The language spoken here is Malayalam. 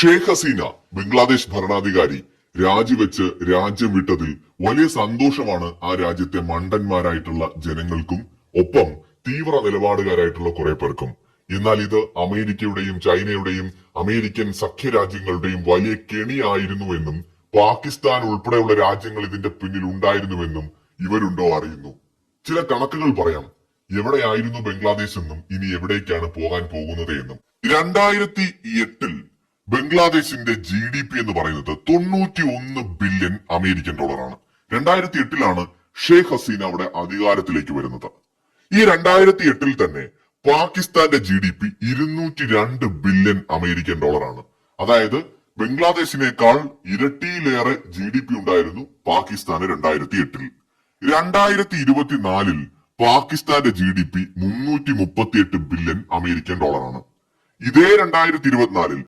ഷേഖ് ഹസീന ബംഗ്ലാദേശ് ഭരണാധികാരി രാജിവെച്ച് രാജ്യം വിട്ടതിൽ വലിയ സന്തോഷമാണ് ആ രാജ്യത്തെ മണ്ടന്മാരായിട്ടുള്ള ജനങ്ങൾക്കും ഒപ്പം തീവ്ര നിലപാടുകാരായിട്ടുള്ള കുറെ പേർക്കും. എന്നാൽ ഇത് അമേരിക്കയുടെയും ചൈനയുടെയും അമേരിക്കൻ സഖ്യരാജ്യങ്ങളുടെയും വലിയ കെണിയായിരുന്നുവെന്നും പാകിസ്ഥാൻ ഉൾപ്പെടെയുള്ള രാജ്യങ്ങൾ ഇതിന്റെ പിന്നിൽ ഉണ്ടായിരുന്നുവെന്നും ഇവരുണ്ടോ അറിയുന്നു. ചില കണക്കുകൾ പറയാം. എവിടെയായിരുന്നു ബംഗ്ലാദേശ് എന്നും ഇനി എവിടേക്കാണ് പോകാൻ പോകുന്നത് എന്നും. 2008 ബംഗ്ലാദേശിന്റെ GDP എന്ന് പറയുന്നത് 91 ബില്യൺ അമേരിക്കൻ ഡോളറാണ്. 2008 ഷേഖ് ഹസീന അവിടെ അധികാരത്തിലേക്ക് വരുന്നത്. ഈ 2008 തന്നെ പാകിസ്ഥാന്റെ GDP 202 ബില്യൺ അമേരിക്കൻ ഡോളറാണ്. അതായത് ബംഗ്ലാദേശിനേക്കാൾ ഇരട്ടിയിലേറെ GDP ഉണ്ടായിരുന്നു പാകിസ്ഥാന് 2008. 2024 പാകിസ്ഥാന്റെ GDP 338 ബില്യൺ അമേരിക്കൻ ഡോളറാണ്. ഇതേ 2024